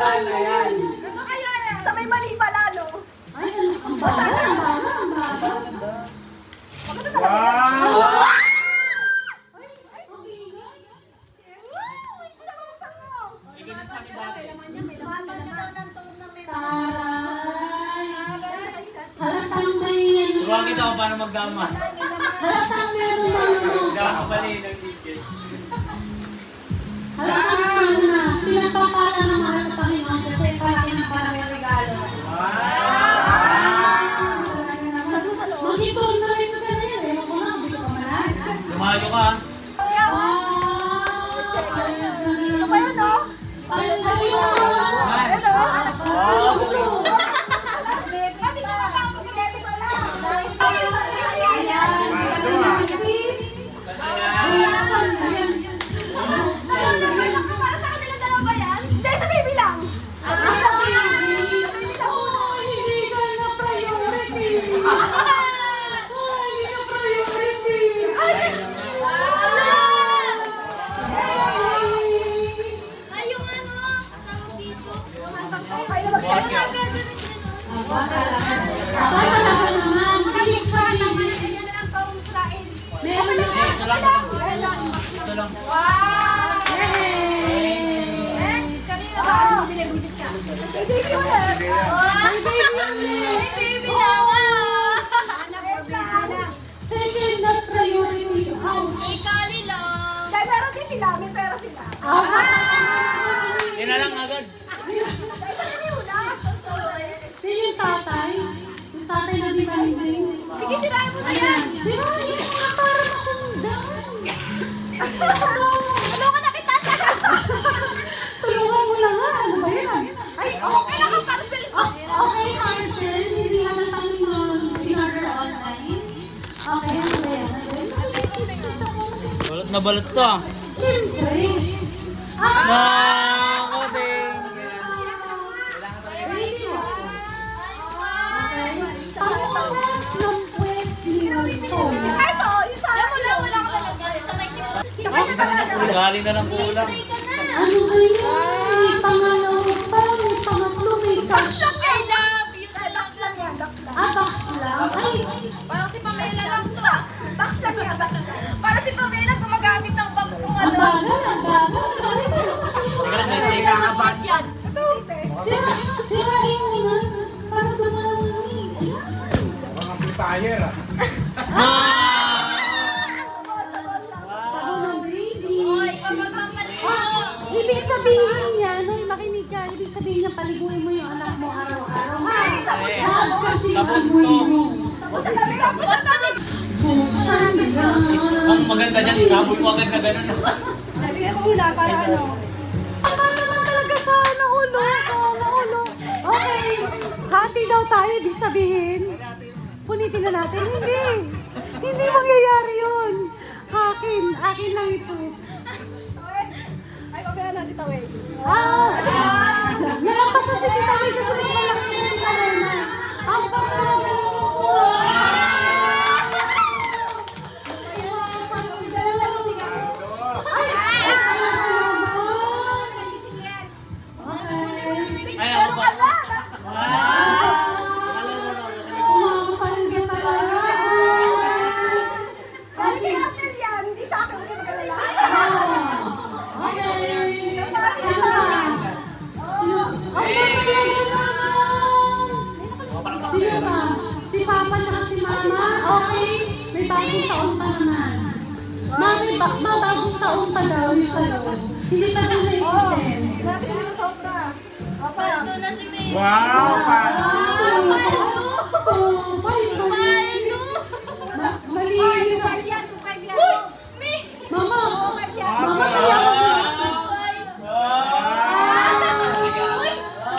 Sana yan. Ano kaya yan? Sa may mali pala, no? Ay, ang baga, ang baga, ang baga. Maganda talaga yan. Wow! Ay, ang ingay. Buksan mo. Taray. Halatang may ano. Tuwag kita kung paano maggama. Halatang meron na ano. Gama mali ng ticket. Halatang ano na. Pinagpapala ng mahal na Panginoon kasi palaki ng parang regalo. Mag-ipon na rin ka na yan. Ewan ko lang, hindi ko pa malala. Lumalo ka. Ano ba yun, no? Ayun na yun. Ayun, no? Oh, Bakit ka makakapagilete ko lang? Para sa kanila dalawa ba yan? Hindi, sa baby lang. Sa baby lang muna. Hindi ka na priority. Hindi ka priority. Ay, yung ano, tawag dito. Kayo na magsabi. Yung nagagalit Talaga naman. Ibig sabihin. Meron na. ito lang. Ito lang. Baby ulit. baby lang ah. Second na priority. Ouch. May kali lang. Dahil meron din sila, may pera sila. Yan na lang agad. Dahil sa kanila una. Yan yung tatay. Yung tatay na dinaming. Sige, sirahin mo na yan. Sirahin mo na para masundan. Ano ka nakita? Tulungan mo lang nga. Ano ba yan? Ay, okay lang ang parcel. Okay, Marcel. Hindi ka na tanong in-order online. Okay, ano ba yan? Balot na balot to ah. Siyempre. Nako, ding. Baby wipes. Okay. Pangwalas ng puwet ni Malton. Ito, yung sa akin. Wala ka talaga. Sabay Galing na ng kulang. Play ka na. Ano ba yan? May pangalawa pa, may pangatlo, may cash. I love you talaga. lang yan, box lang. Box lang. Ay, Parang si Pamela lang to. Box lang yan, box lang. Parang si Pamela gumagamit ng box kung ang ano. bagal, ang bagal. Ay, pero Sige lang, masusunod. may Nakakabas yan. Ito, Sirain mo na. Para tumalang mo. Mga amplifier ah. Sabi ng baby. Hoy, kapag mamaligo. Ibig sabihin niya, nung makinig ka, ibig sabihin niya, paliguin mo yung anak mo araw-araw. Lahat kasi amoy mo. Buksan lang. Ang maganda dyan, isabot mo agad na gano'n. Nabigyan ko muna para ano. Tama naman talaga sa naulo. Okay. Hati daw tayo, ibig sabihin. Punitin na natin. Hindi. Hindi mangyayari yun. Akin lang ito. Ay, mamaya na si Tawel. Nalampasan si Tita May kasi mas malaki yung karena. Ang pangalan mo. Ay, ako pa. Dahil si Apple yan, hindi sa akin, hindi mag-alala. Sino ba? Si Papa at si Mama? Okay. May bagong taon pa naman. Mami, bagong taon pa daw yung sa loob. Hindi pa rin may sisend. Dati kami sa sobra. Papa. Ito na si May. Wow! Mali sa... Uy! May! Mama! Mama, Uy!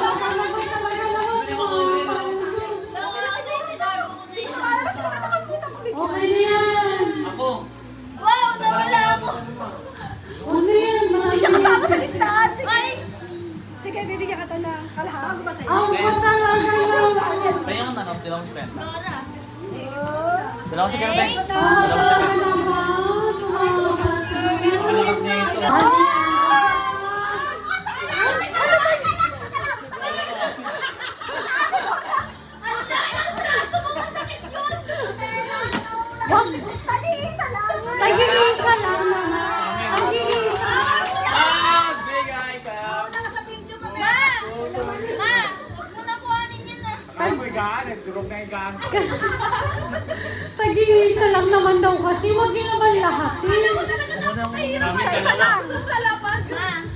talaga naman po. Para na sila matakamputan ko bigyan. Okay na yan. Ako. Wow! Nawala mo! Ano yan? Hindi siya kasama sa listahan. Sige. Ay! Sige, bibigyan ka na kalahati. Ako ba sa'yo? Ang patalaga naman. Kaya nga tanong, dilaw si Pen. Dora! Dilaw si Pen. Ang patalaga naman. Kasi na. gaan eh. Durog na yung gaan. Tag-iisa lang naman daw kasi. Huwag niyo naman lahat. Kami dalawa. Sa labas.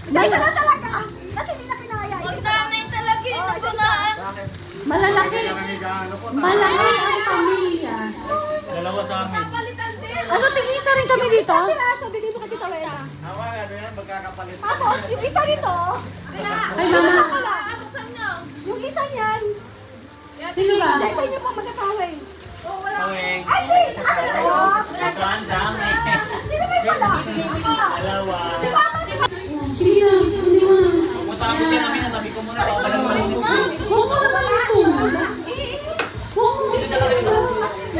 Dala- Isa na talaga. Kasi hindi na kinaya. Huwag nanay talaga yung nagunahan. Malalaki. Malaki ang pamilya. Dalawa sa amin. Palitan din. Ano, tig-isa rin kami dito? Piraso, bigay mo kay Tita Wena. Hawa, ano yan? Magkakapalit. Tapos, yung isa nito, Ay, mama. buksan nyo. Yung isa niyan, Sino ba? dahil sa inyo pang mag-asawa eh. Kawing. Ay, please! Ano sa'yo? Ito ang dami. Sino ba yung malaki? Dalawa. Si Mama, si Mama. Sige na, hindi mo na. Pumunta kami din namin. Sabi ko muna. Baka pala Huwag mo naman ito. Huwag mo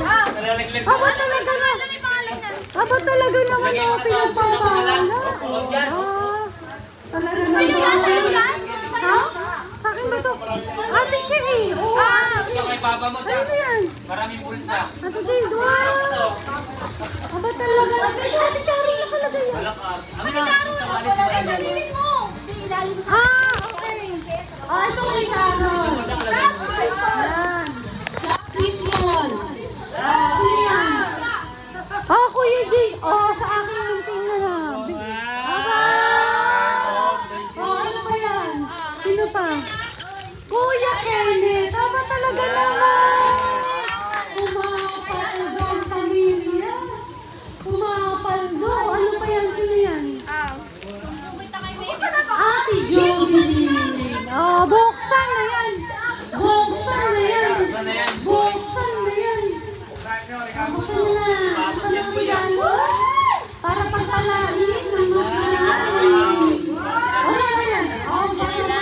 Ah, Nalalaglag. Aba talaga na. ano yung pangalan niyan? Aba talaga naman Lagay mo ako na sa pinagpapahala. Huwag yan. Talaga Sa'yo yan, naman. sa'yo yan. Ha? Sa akin ba ito? Ate Che eh. Oo. Ito kay papa mo. Ano yan? Maraming pulsa. Ate Che, wow. Aba talaga. Ate Chari, nakalagay yan. Malakad. Ano na? Sa walit mo yan. Dalhin mo. Ah, okay. Ah, ito kay Karo. Yan. Pitbull. Sino yan? Ah, Kuya Jay. Oh, sa akin yung tingnan na. Aba! Oh, ano ba yan? Sino pa? Kuya Kenneth. Aba talaga naman. Umapaldo ang pamilya. Umapaldo. Ano pa yan? Sino yan? Sumbong kita kay May. Ate Joey. Oh, buksan na yan. Buksan na yan. Ano yan? Buksan na yan. Buksan na na. Buksan na regalo. Para pagpalain ng mas na. Wala na yan. Oh, buksan na.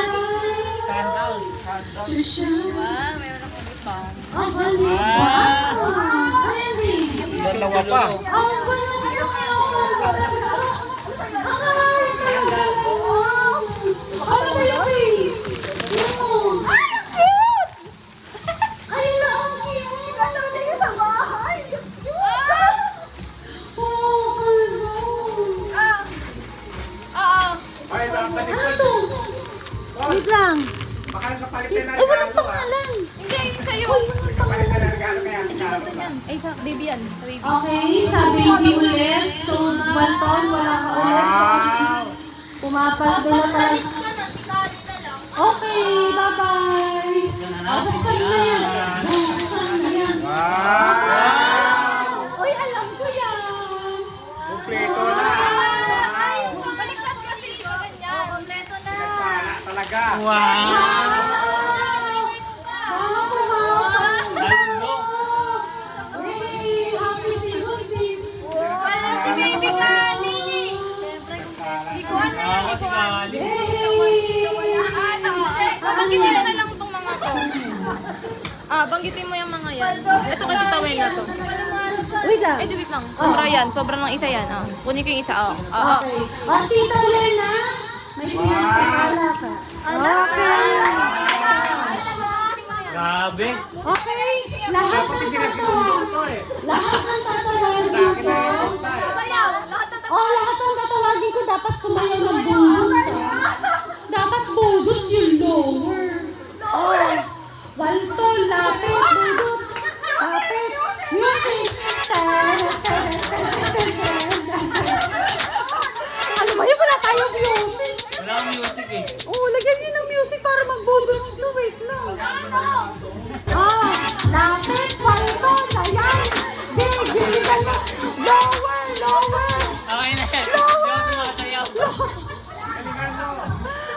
Trisha. Oh, bali. Wow. Ano yan, babe? Dalawa pa. Oh, bali. Ano sa'yo, babe? Yun. Ay, ang cute! Ay, ang cute. Ganda mo din sa bahay. Oh, ano? Oo. Ay, Ano nakapalit. to? Wait lang. Baka sa palit na Eh, walang pangalan. Hindi, yung sa'yo. Kapalit na regalo kaya. Ay, sa baby yan. Sa baby. Okay, sa baby ulit. So, 1 taon, wala ka ulit. Wow! Pumapaldo na tayo. Alis ka na, si Kali na lang. Okay, bye-bye. Buksan na yan. Buksan na yan. Wow! Uy, alam ko yan. Kompleto na. Ay, baliktad kasi. Ganyan. Kompleto na. Wala talaga. Wow! Mga pumapaldo. Lalo. Hey, happy sinuntis. Wala si baby Kali. Likuan na yan, Ako si likuan. Kali. Hey. Ano? Banggitin na lang itong mga to. Banggitin mo yung mga yan. Ito kay Tita Wena to. Wait lang. Ay, di wait lang. Sobra yan. Sobra ng isa yan. Kunin ko yung isa. Okay. O, Tita Lena, may pinapakala ka. Okay. Grabe. Okay. Lahat ng tatawagin ko. Sayaw. Lahat na Lahat ng tatawagin ko dapat sumayaw ng budots. Dapat budots yung lower. Oh. Walto, lapit, budots. Lapit. Music. Ano ba yun? Wala tayong music. Wala akong music eh. Oh, lagyan niyo ng music para mag-budots to. Wait lang. Lapit, walto, layan. Gigilitan mo. Lower, lower. Okay na yan. Hindi ako sumasayaw.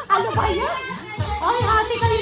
Ano ba yan? Ay, ate kayo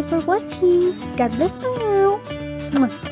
you for watching. God bless for now. Mwah.